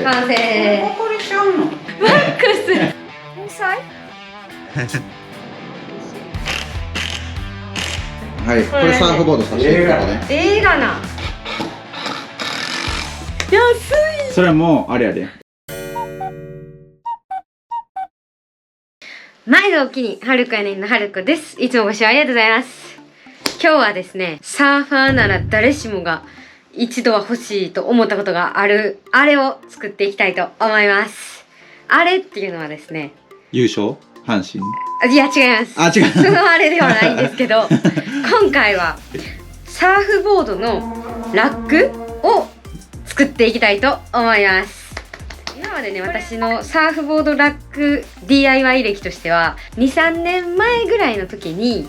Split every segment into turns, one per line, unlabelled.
完成。
これしちゃうの。
マックス天才。
はい、これサーフボードさせてるからね。
映画な。安い。
それもあれやで。
毎度おきに、はるかやねんのはるかです。いつもご視聴ありがとうございます。今日はですね、サーファーなら誰しもが一度は欲しいと思ったことがある、あれを作っていきたいと思います。あれっていうのはですね、
優勝阪神。
いや違います。
あ、違う。
そのあれではないんですけど、今回はサーフボードのラックを作っていきたいと思います。今までね、私のサーフボードラック DIY 歴としては 2,3 年前ぐらいの時に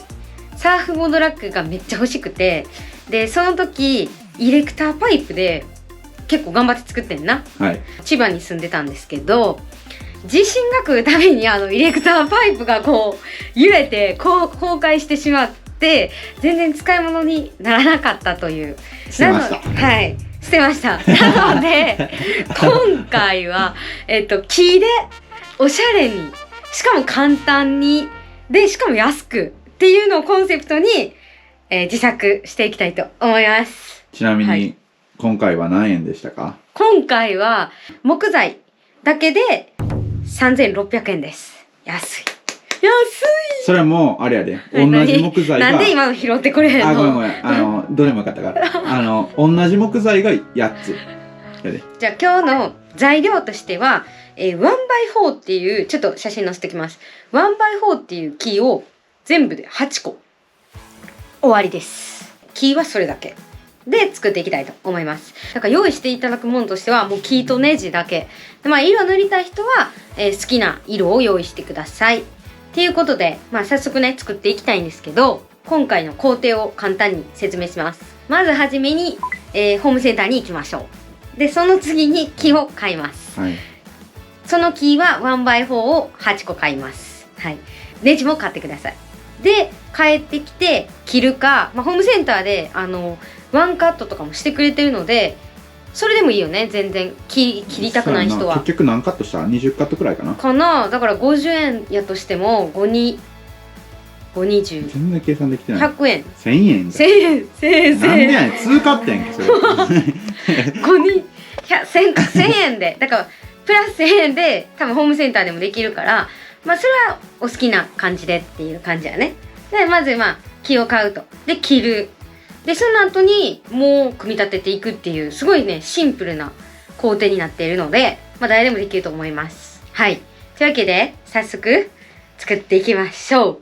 サーフボードラックがめっちゃ欲しくて、でその時イレクターパイプで結構頑張って作ってんな、
はい。
千葉に住んでたんですけど、地震が来るたびにイレクターパイプがこう揺れてこう崩壊してしまって全然使い物にならなかったという。
捨てました。
はい、捨てました。なので今回は木でおしゃれに、しかも簡単に、でしかも安くっていうのをコンセプトに、自作していきたいと思います。
ちなみに、
はい、
今回は何円でしたか？
今回は木材だけで3,600円です。安い。安い。
それもあれやで。同じ木材が。
なんで今の拾ってくれへんの？
あ、ごめんごめん。どれもよかったから。同じ木材が8つ。やで。
じゃあ今日の材料としては、1x4 っていう、ちょっと写真載せてきます。1x4 っていう木を全部で8個。終わりです。木はそれだけで作っていきたいと思います。だから用意していただくものとしてはもう木とネジだけで、色塗りたい人は、好きな色を用意してくださいっていうことで、早速ね作っていきたいんですけど、今回の工程を簡単に説明します。まずはじめに、ホームセンターに行きましょう。でその次に木を買います、はい、その木は 1x4 を8個買います、はい、ネジも買ってください。で帰ってきて切るか、ホームセンターでワンカットとかもしてくれてるので、それでもいいよね。全然切りたくない人は。
結局何カットした？ 20 カットくらいかな。
かな。だから50円やとしても520
全然計算できてない。
100円
1000円
1000円1000円
なんでやねん。通過ってんけそれ。
1000円で、だからプラス1000円で多分ホームセンターでもできるから、それはお好きな感じでっていう感じやね。でまず木を買うと、で切る、でその後にもう組み立てていくっていう、すごいねシンプルな工程になっているので、誰でもできると思います。はい、というわけで早速作っていきましょう。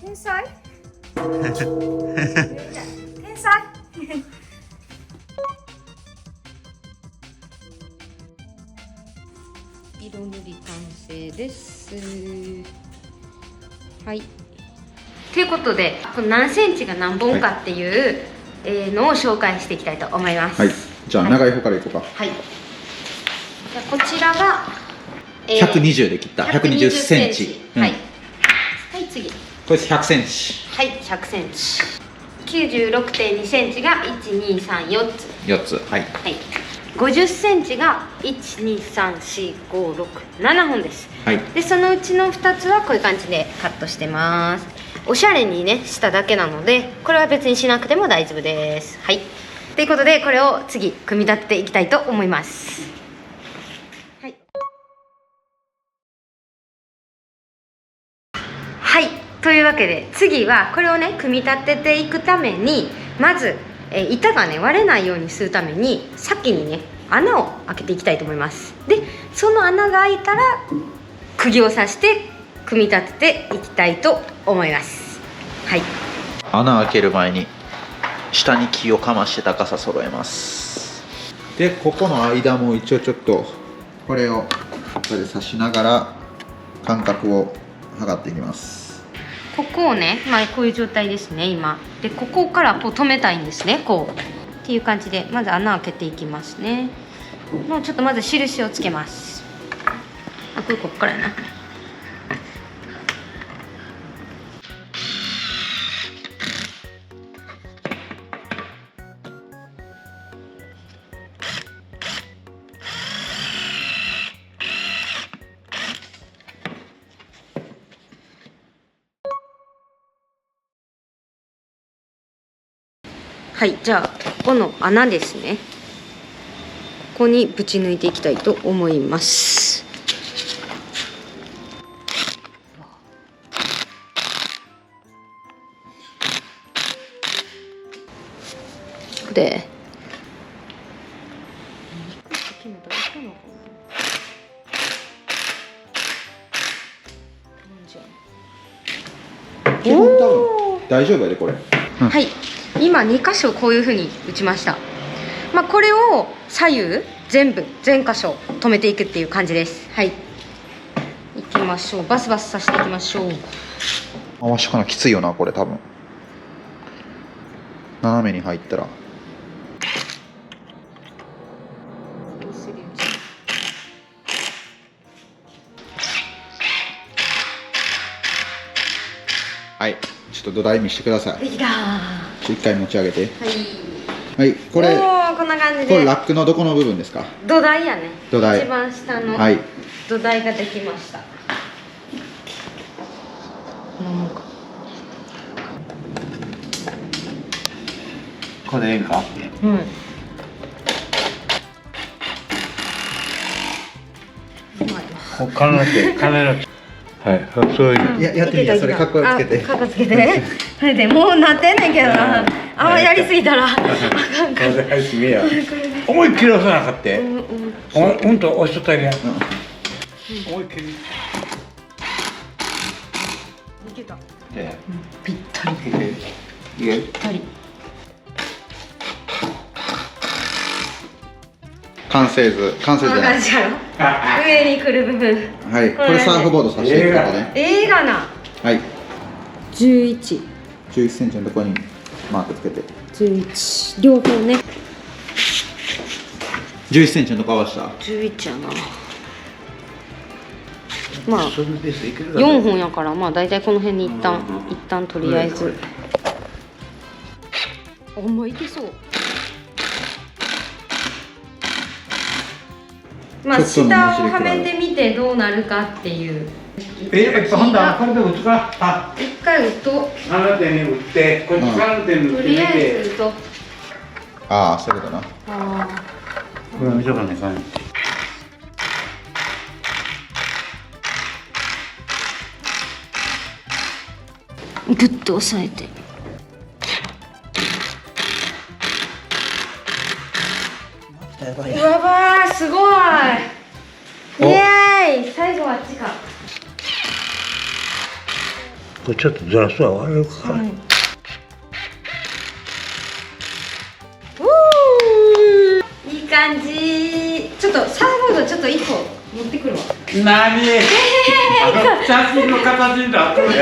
天才天才色塗り完成です。はい、ということで何センチが何本かっていうのを紹介していきたいと思います。
はい、じゃあ長い方からいこうか。
はい、じゃあこちらが、
120で切った120センチ、
はい、はい、次
これ100センチ、
はい、100センチ、96.2 センチが1234つ、
4つ、はい、
はい、50センチが1234567本です、はい、でそのうちの2つはこういう感じでカットしてます。おしゃれにねしただけなので、これは別にしなくても大丈夫です。はい、ということでこれを次組み立てていきたいと思います。はい、はい、というわけで次はこれをね組み立てていくために、まず板がね割れないようにするために先にね穴を開けていきたいと思います。でその穴が開いたら釘を刺して組み立てていきたいと思います。はい、
穴開ける前に下に木をかまして高さ揃えます。でここの間も一応ちょっとこれをこれで刺しながら間隔を測っていきます。
ここをね、まあこういう状態ですね今で、ここからこう止めたいんですね、こうっていう感じでまず穴開けていきますね。もうちょっとまず印をつけます。あ、これこっからやな。はい、じゃあここの穴ですね、ここにぶち抜いていきたいと思います。で
基本多分大丈夫やでこれ。
はい、今2箇所こういう風に打ちました。まあこれを左右全箇所止めていくっていう感じです。はい、いきましょう。バスバスさせていきましょう。
回しかなきついよなこれ多分。斜めに入ったらはい、ちょっと土台見してください。
できたー。
一回持ち上げて。
はい、
はい、これ
おー、こんな感じで
これラックのどこの部分ですか？
土台やね。
土台
一番下の
はい
土台ができました。なんか
これでええんか。
うん。
こっからなって金の。はい、そういう。
やってみて、それかっこよくつけて。
かっこつけて。それでもうなってんねんけどな。あんまやりすぎたら。あかんか。
これでめや。思いっきり押さなかって。うんと押しとったりや。思いっきり。
いけた。
で、
ぴったり。
いけ。
ぴったり。
完成図、完成
こん
図じゃない。
な感じやろ。上に来る部分。
はい、これサーフボードさせていくことね。
映画な。
はい、
11、
11センチのところにマークつけて。
11両方ね。
11センチのとこ合わせた。
11やな。まあ
それでいけるか。
4本やからまあ大体この辺に一旦とりあえず。あんまいけそう。まあ
ちょっと
下を
の
はめてみてどうなるかっていう。
ほんだこれで打つか。あ、
一回打とう。
あなたに打ってこっちから打ってみ
とりあえず
て。
打とう。
ああ、そういうことな。
あ
これ見とかないかん。
ー、グッと押さえて。
やばい。
うわばー、すごい。イエーイ、最後はあっちか。
これちょっとずらすわ。悪いか。
いい感じ。ちょっとサーフボードちょっと一個持ってくるわ。
何？写真の形になってる。
ち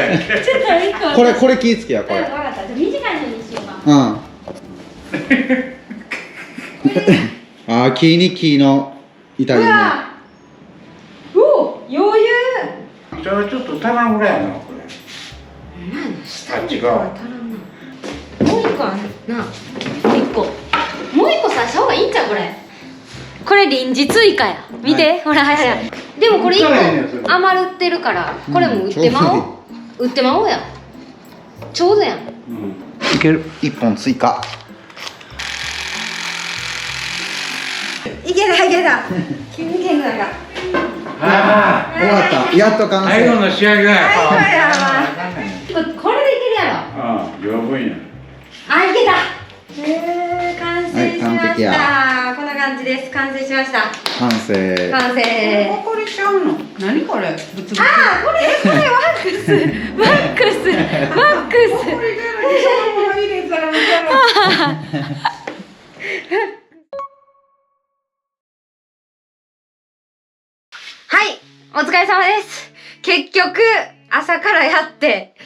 ょっと一個。
これ気ぃつけや、これ。
分かった。じゃあ短いのにしようか。
うん。ああ、木に木の板にね。
お、余裕。
それちょっと足らんぐらいやなこれ。
下に一個は足らんな。もう一個あるな。もう一個。もう一個さした方がいいんちゃうこれ。これ臨時追加や。見て、
はい、
ほら早い。でもこれ一個余ってるから、これも売ってまおう。売ってまおうや。ちょうどやん。
いける。
1本追加。
いけたいけた。急に剣が。
あ
終わった。やっと完
あ、最後
成。
の仕上げだよ。
これでいけるやろ。
ああ、十分や。
あ、いけた。完成しま
はい完璧
した。
や
こんな感じで。です。完成しました。
完成。
完成。
これちゃうの。何これ。ブツブツ。
これワックス。ワックス。ワックス。
これじゃない。そのまま入れたら。
はい、お疲れ様です。結局、朝からやって、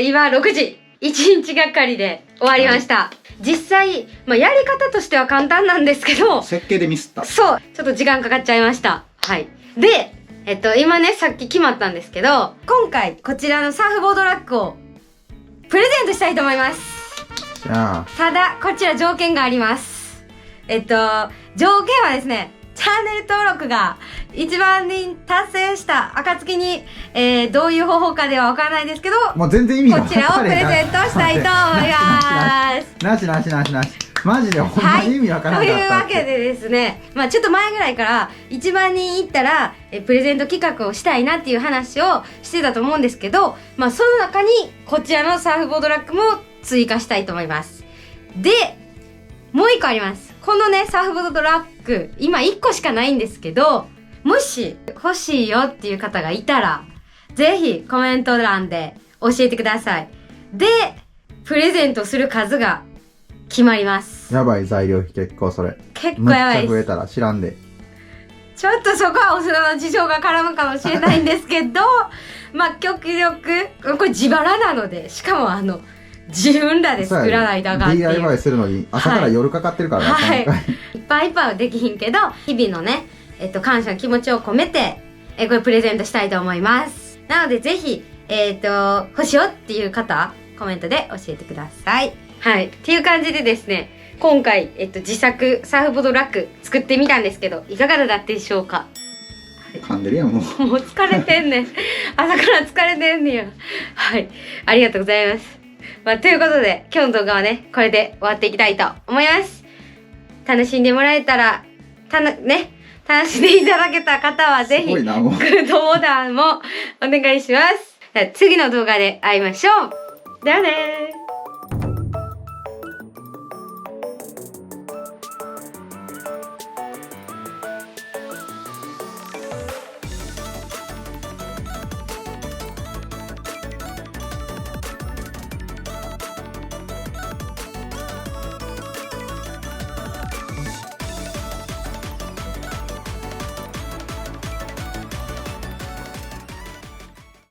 今6時、1日がかりで終わりました。実際、やり方としては簡単なんですけど、
設計でミスった。
そう、ちょっと時間かかっちゃいました。はい。で、今ね、さっき決まったんですけど、今回、こちらのサーフボードラックを、プレゼントしたいと思います。
じゃあ、
ただ、こちら条件があります。条件はですね、チャンネル登録が1万人達成した暁に、どういう方法かではわからないですけど、
もう全然意味が
こちらをプレゼントしたいと思います。
なしなしなしなし。マジでほんまに意味わから
という
なかったって。
わけでですね、ちょっと前ぐらいから1万人いったらプレゼント企画をしたいなっていう話をしてたと思うんですけど、その中にこちらのサーフボードラックも追加したいと思います。で、もう一個あります。このね、サーフボードラック、今1個しかないんですけど、もし欲しいよっていう方がいたら、ぜひコメント欄で教えてください。で、プレゼントする数が決まります。
やばい材料費結構それ。
結構やばいです。
めっちゃ増えたら知らんで。
ちょっとそこはお城の事情が絡むかもしれないんですけど、極力、これ自腹なので、しかも自分らで作らないとあかんっていう。
DIY するのに朝から夜かかってるからな、
はい
今回。
いっぱいいっぱいはできひんけど、日々のね、感謝の気持ちを込めて、これプレゼントしたいと思います。なのでぜひ、欲しいよっていう方、コメントで教えてください。はい。っていう感じでですね、今回、自作サーフボードラック作ってみたんですけど、いかがだったでしょうか？
噛んでるやん、もう。
もう疲れてんねん。朝から疲れてんねや。はい。ありがとうございます。ということで、今日の動画はね、これで終わっていきたいと思います。楽しんでもらえたら、楽しんでいただけた方はぜひ、グ
すごいなもう
ッドボタンもお願いします。次の動画で会いましょう。だよねー。